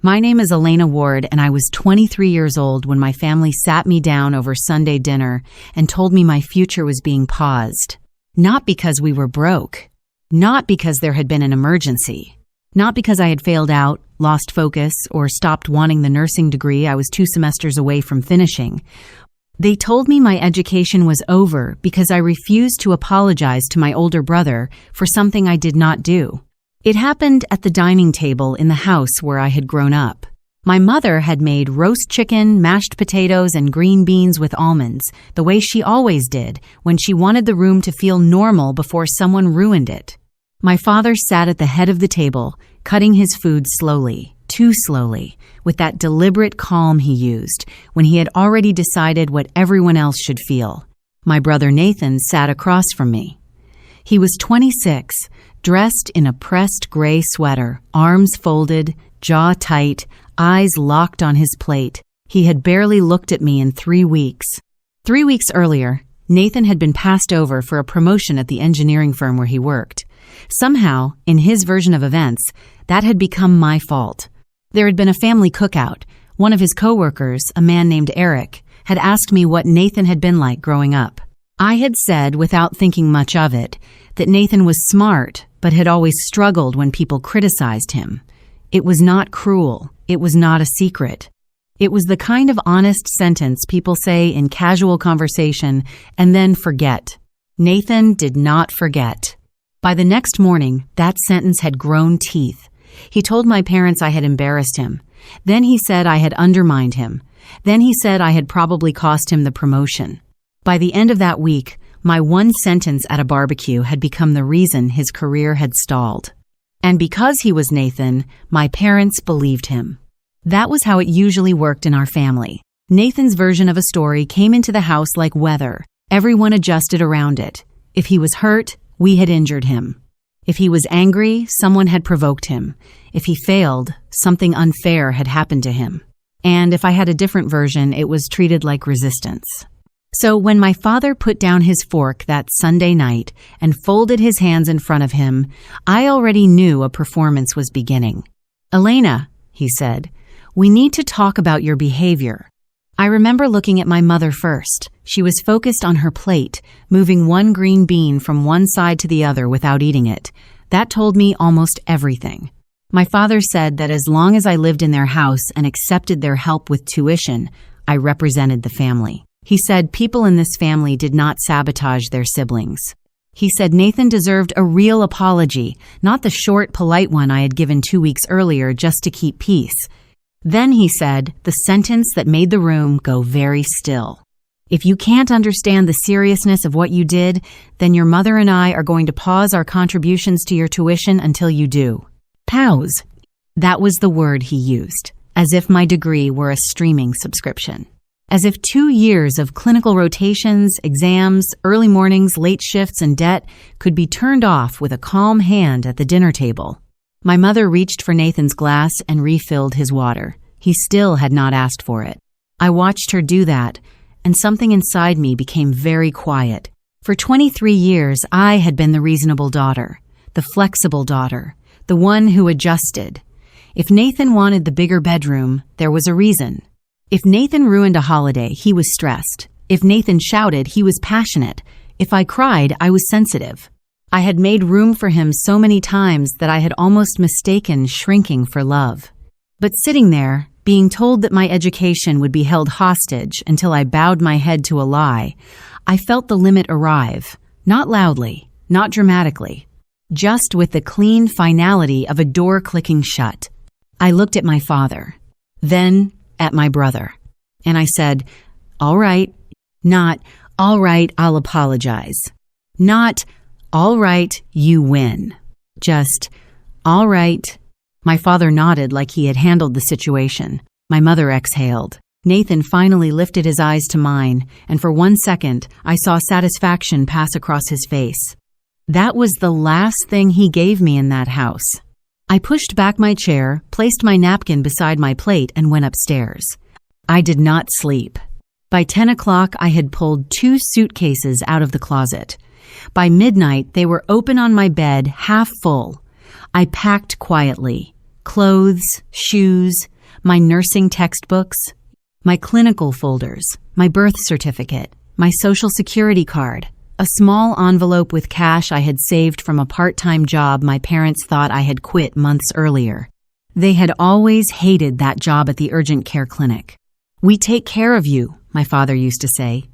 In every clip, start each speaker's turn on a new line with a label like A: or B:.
A: My name is Elena Ward, and I was 23 years old when my family sat me down over Sunday dinner and told me my future was being paused. Not because we were broke. Not because there had been an emergency. Not because I had failed out, lost focus, or stopped wanting the nursing degree I was 2 semesters away from finishing. They told me my education was over because I refused to apologize to my older brother for something I did not do. It happened at the dining table in the house where I had grown up. My mother had made roast chicken, mashed potatoes, and green beans with almonds, the way she always did when she wanted the room to feel normal before someone ruined it. My father sat at the head of the table, cutting his food slowly, too slowly, with that deliberate calm he used when he had already decided what everyone else should feel. My brother Nathan sat across from me. He was 26, dressed in a pressed gray sweater, arms folded, jaw tight, eyes locked on his plate. He had barely looked at me in 3 weeks. 3 weeks earlier, Nathan had been passed over for a promotion at the engineering firm where he worked. Somehow, in his version of events, that had become my fault. There had been a family cookout. One of his coworkers, a man named Eric, had asked me what Nathan had been like growing up. I had said, without thinking much of it, that Nathan was smart, but had always struggled when people criticized him. It was not cruel. It was not a secret. It was the kind of honest sentence people say in casual conversation and then forget. Nathan did not forget. By the next morning, that sentence had grown teeth. He told my parents I had embarrassed him. Then he said I had undermined him. Then he said I had probably cost him the promotion. By the end of that week, my one sentence at a barbecue had become the reason his career had stalled. And because he was Nathan, my parents believed him. That was how it usually worked in our family. Nathan's version of a story came into the house like weather. Everyone adjusted around it. If he was hurt, we had injured him. If he was angry, someone had provoked him. If he failed, something unfair had happened to him. And if I had a different version, it was treated like resistance. So when my father put down his fork that Sunday night and folded his hands in front of him, I already knew a performance was beginning. "Elena," he said, "we need to talk about your behavior." I remember looking at my mother first. She was focused on her plate, moving one green bean from one side to the other without eating it. That told me almost everything. My father said that as long as I lived in their house and accepted their help with tuition, I represented the family. He said people in this family did not sabotage their siblings. He said Nathan deserved a real apology, not the short, polite one I had given 2 weeks earlier just to keep peace. Then he said the sentence that made the room go very still. "If you can't understand the seriousness of what you did, then your mother and I are going to pause our contributions to your tuition until you do." Pause. That was the word he used, as if my degree were a streaming subscription. As if 2 years of clinical rotations, exams, early mornings, late shifts, and debt could be turned off with a calm hand at the dinner table. My mother reached for Nathan's glass and refilled his water. He still had not asked for it. I watched her do that, and something inside me became very quiet. For 23 years, I had been the reasonable daughter, the flexible daughter, the one who adjusted. If Nathan wanted the bigger bedroom, there was a reason. If Nathan ruined a holiday, he was stressed. If Nathan shouted, he was passionate. If I cried, I was sensitive. I had made room for him so many times that I had almost mistaken shrinking for love. But sitting there, being told that my education would be held hostage until I bowed my head to a lie, I felt the limit arrive, not loudly, not dramatically, just with the clean finality of a door clicking shut. I looked at my father, then at my brother, and I said, "All right," not, "All right, I'll apologize," not, "All right, you win," just, "All right." My father nodded like he had handled the situation. My mother exhaled. Nathan finally lifted his eyes to mine, and for 1 second, I saw satisfaction pass across his face. That was the last thing he gave me in that house. I pushed back my chair, placed my napkin beside my plate, and went upstairs. I did not sleep. By 10 o'clock, I had pulled 2 suitcases out of the closet. By midnight, they were open on my bed, half full. I packed quietly. Clothes, shoes, my nursing textbooks, my clinical folders, my birth certificate, my social security card, a small envelope with cash I had saved from a part-time job my parents thought I had quit months earlier. They had always hated that job at the urgent care clinic. "We take care of you," my father used to say.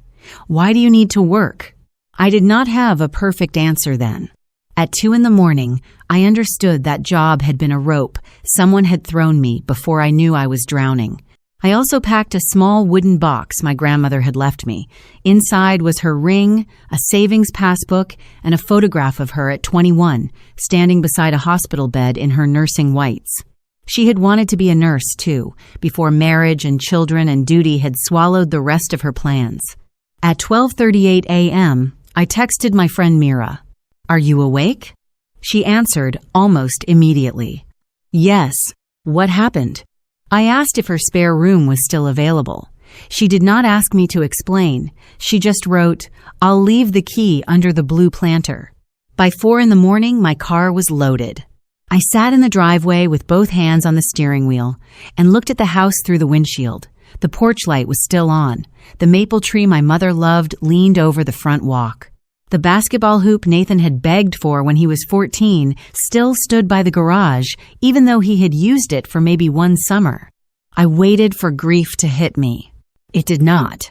A: "Why do you need to work?" I did not have a perfect answer then. At 2 a.m, I understood that job had been a rope someone had thrown me before I knew I was drowning. I also packed a small wooden box my grandmother had left me. Inside was her ring, a savings passbook, and a photograph of her at 21, standing beside a hospital bed in her nursing whites. She had wanted to be a nurse, too, before marriage and children and duty had swallowed the rest of her plans. At 12:38 a.m., I texted my friend Mira. "Are you awake?" She answered almost immediately. "Yes. What happened?" I asked if her spare room was still available. She did not ask me to explain. She just wrote, "I'll leave the key under the blue planter." By 4 a.m, my car was loaded. I sat in the driveway with both hands on the steering wheel and looked at the house through the windshield. The porch light was still on. The maple tree my mother loved leaned over the front walk. The basketball hoop Nathan had begged for when he was 14 still stood by the garage, even though he had used it for maybe one summer. I waited for grief to hit me. It did not.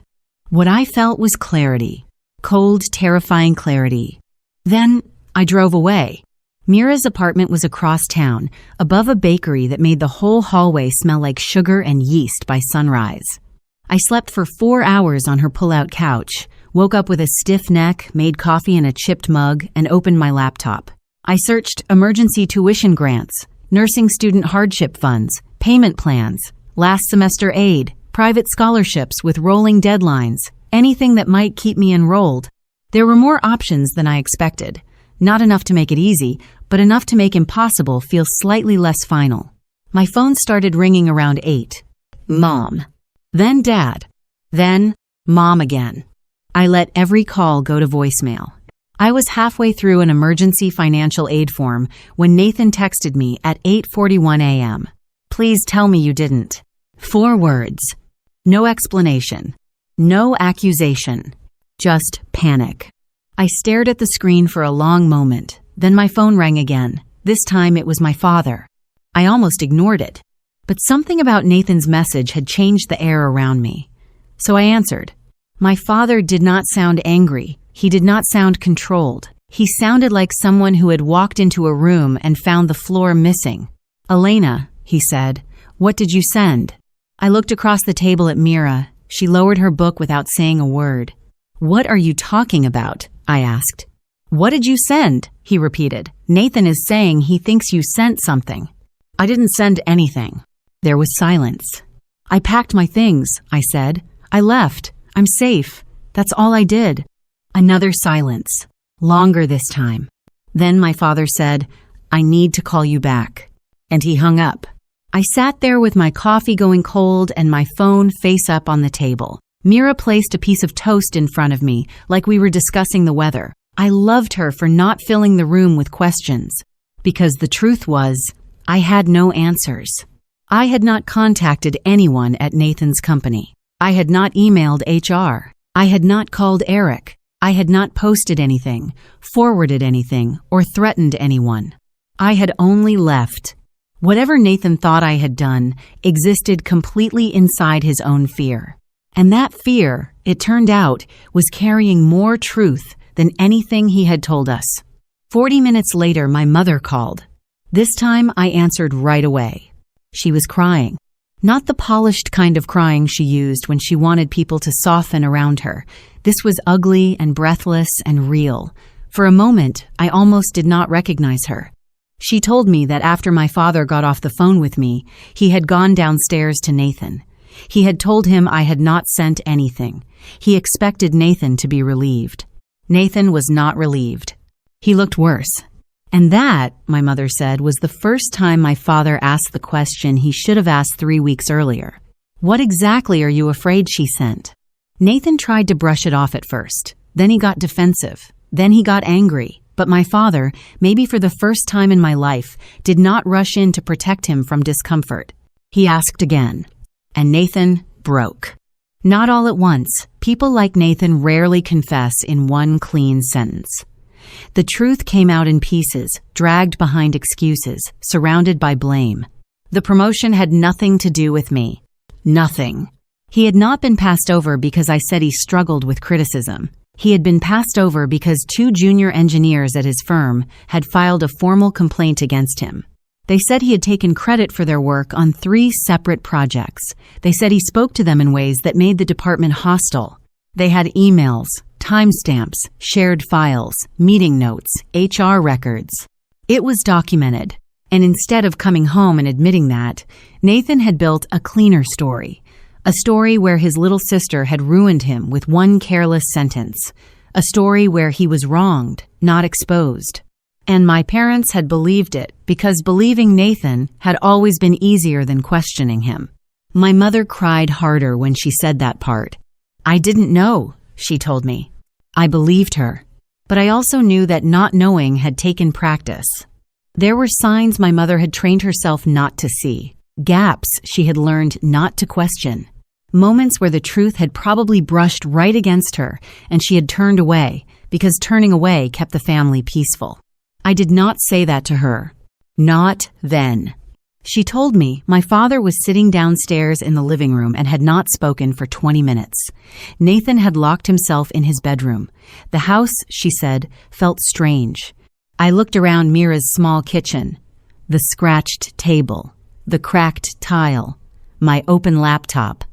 A: What I felt was clarity. Cold, terrifying clarity. Then I drove away. Mira's apartment was across town, above a bakery that made the whole hallway smell like sugar and yeast by sunrise. I slept for 4 hours on her pull-out couch, woke up with a stiff neck, made coffee in a chipped mug, and opened my laptop. I searched emergency tuition grants, nursing student hardship funds, payment plans, last semester aid, private scholarships with rolling deadlines, anything that might keep me enrolled. There were more options than I expected. Not enough to make it easy, but enough to make impossible feel slightly less final. My phone started ringing around 8. Mom. Then Dad. Then Mom again. I let every call go to voicemail. I was halfway through an emergency financial aid form when Nathan texted me at 8:41 a.m. "Please tell me you didn't." 4 words. No explanation. No accusation. Just panic. I stared at the screen for a long moment. Then my phone rang again. This time it was my father. I almost ignored it. But something about Nathan's message had changed the air around me. So I answered. My father did not sound angry. He did not sound controlled. He sounded like someone who had walked into a room and found the floor missing. "Elena," he said, "what did you send?" I looked across the table at Mira. She lowered her book without saying a word. "What are you talking about?" I asked. "What did you send?" he repeated. "Nathan is saying he thinks you sent something." "I didn't send anything." There was silence. "I packed my things," I said. "I left. I'm safe. That's all I did." Another silence. Longer this time. Then my father said, "I need to call you back." And he hung up. I sat there with my coffee going cold and my phone face up on the table. Mira placed a piece of toast in front of me, like we were discussing the weather. I loved her for not filling the room with questions. Because the truth was, I had no answers. I had not contacted anyone at Nathan's company. I had not emailed HR. I had not called Eric. I had not posted anything, forwarded anything, or threatened anyone. I had only left. Whatever Nathan thought I had done existed completely inside his own fear. And that fear, it turned out, was carrying more truth than anything he had told us. 40 minutes later, my mother called. This time, I answered right away. She was crying. Not the polished kind of crying she used when she wanted people to soften around her. This was ugly and breathless and real. For a moment, I almost did not recognize her. She told me that after my father got off the phone with me, he had gone downstairs to Nathan. He had told him I had not sent anything. He expected Nathan to be relieved. Nathan was not relieved. He looked worse. And that, my mother said, was the first time my father asked the question he should have asked 3 weeks earlier. "What exactly are you afraid she sent?" Nathan tried to brush it off at first. Then he got defensive. Then he got angry. But my father, maybe for the first time in my life, did not rush in to protect him from discomfort. He asked again. And Nathan broke. Not all at once. People like Nathan rarely confess in one clean sentence. The truth came out in pieces, dragged behind excuses, surrounded by blame. The promotion had nothing to do with me. Nothing. He had not been passed over because I said he struggled with criticism. He had been passed over because 2 junior engineers at his firm had filed a formal complaint against him. They said he had taken credit for their work on 3 separate projects. They said he spoke to them in ways that made the department hostile. They had emails, timestamps, shared files, meeting notes, HR records. It was documented. And instead of coming home and admitting that, Nathan had built a cleaner story. A story where his little sister had ruined him with one careless sentence. A story where he was wronged, not exposed. And my parents had believed it because believing Nathan had always been easier than questioning him. My mother cried harder when she said that part. I didn't know, she told me. I believed her. But I also knew that not knowing had taken practice. There were signs my mother had trained herself not to see. Gaps she had learned not to question. Moments where the truth had probably brushed right against her and she had turned away because turning away kept the family peaceful. I did not say that to her. Not then. She told me my father was sitting downstairs in the living room and had not spoken for 20 minutes. Nathan had locked himself in his bedroom. The house, she said, felt strange. I looked around Mira's small kitchen. The scratched table. The cracked tile. My open laptop.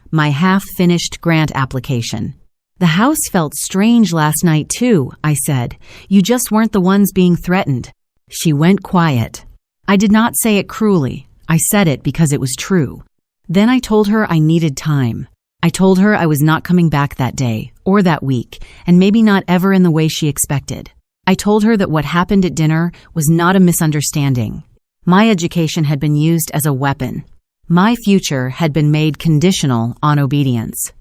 A: My half-finished grant application. The house felt strange last night too, I said. You just weren't the ones being threatened. She went quiet. I did not say it cruelly. I said it because it was true. Then I told her I needed time. I told her I was not coming back that day, or that week, and maybe not ever in the way she expected. I told her that what happened at dinner was not a misunderstanding. My education had been used as a weapon. My future had been made conditional on obedience.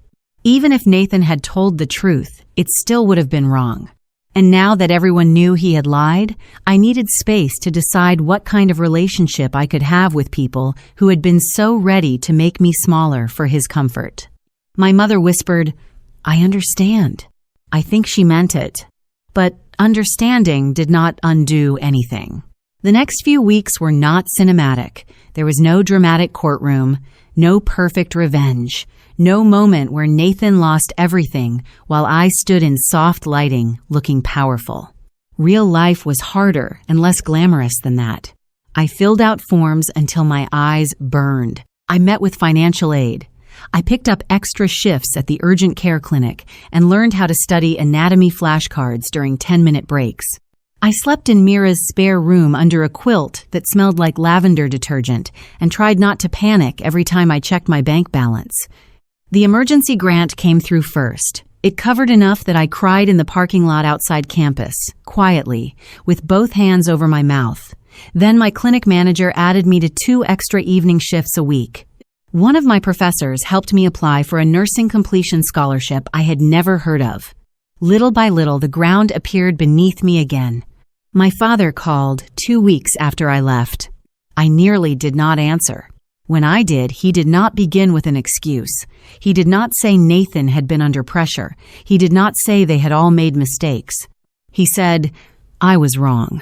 A: Even if Nathan had told the truth, it still would have been wrong. And now that everyone knew he had lied, I needed space to decide what kind of relationship I could have with people who had been so ready to make me smaller for his comfort. My mother whispered, I understand. I think she meant it. But understanding did not undo anything. The next few weeks were not cinematic. There was no dramatic courtroom, no perfect revenge, no moment where Nathan lost everything while I stood in soft lighting looking powerful. Real life was harder and less glamorous than that. I filled out forms until my eyes burned. I met with financial aid. I picked up extra shifts at the urgent care clinic and learned how to study anatomy flashcards during 10-minute breaks. I slept in Mira's spare room under a quilt that smelled like lavender detergent and tried not to panic every time I checked my bank balance. The emergency grant came through first. It covered enough that I cried in the parking lot outside campus, quietly, with both hands over my mouth. Then my clinic manager added me to 2 extra evening shifts a week. One of my professors helped me apply for a nursing completion scholarship I had never heard of. Little by little, the ground appeared beneath me again. My father called 2 weeks after I left. I nearly did not answer. When I did, he did not begin with an excuse. He did not say Nathan had been under pressure. He did not say they had all made mistakes. He said, I was wrong.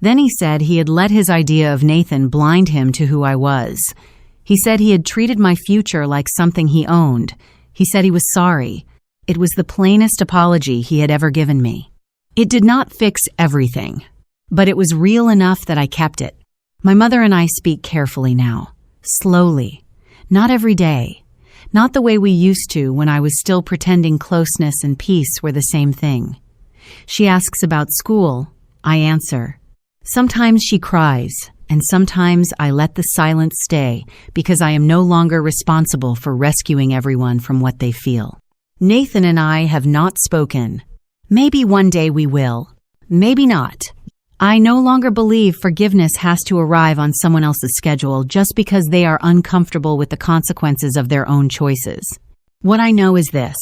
A: Then he said he had let his idea of Nathan blind him to who I was. He said he had treated my future like something he owned. He said he was sorry. It was the plainest apology he had ever given me. It did not fix everything, but it was real enough that I kept it. My mother and I speak carefully now, slowly, not every day, not the way we used to when I was still pretending closeness and peace were the same thing. She asks about school. I answer. Sometimes she cries, and sometimes I let the silence stay because I am no longer responsible for rescuing everyone from what they feel. Nathan and I have not spoken. Maybe one day we will. Maybe not. I no longer believe forgiveness has to arrive on someone else's schedule just because they are uncomfortable with the consequences of their own choices. What I know is this.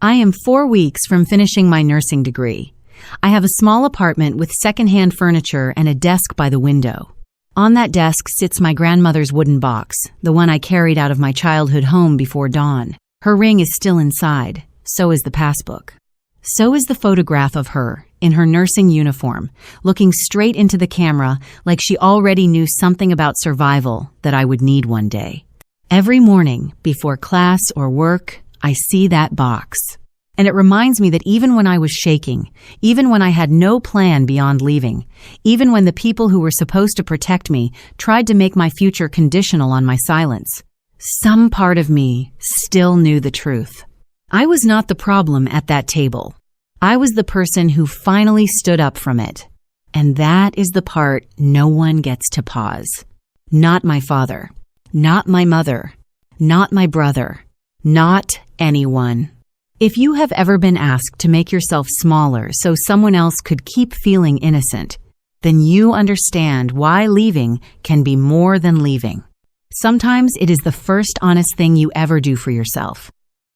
A: I am 4 weeks from finishing my nursing degree. I have a small apartment with secondhand furniture and a desk by the window. On that desk sits my grandmother's wooden box, the one I carried out of my childhood home before dawn. Her ring is still inside. So is the passbook. So is the photograph of her, in her nursing uniform, looking straight into the camera like she already knew something about survival that I would need one day. Every morning, before class or work, I see that box. And it reminds me that even when I was shaking, even when I had no plan beyond leaving, even when the people who were supposed to protect me tried to make my future conditional on my silence, some part of me still knew the truth. I was not the problem at that table. I was the person who finally stood up from it. And that is the part no one gets to pause. Not my father. Not my mother. Not my brother. Not anyone. If you have ever been asked to make yourself smaller so someone else could keep feeling innocent, then you understand why leaving can be more than leaving. Sometimes it is the first honest thing you ever do for yourself.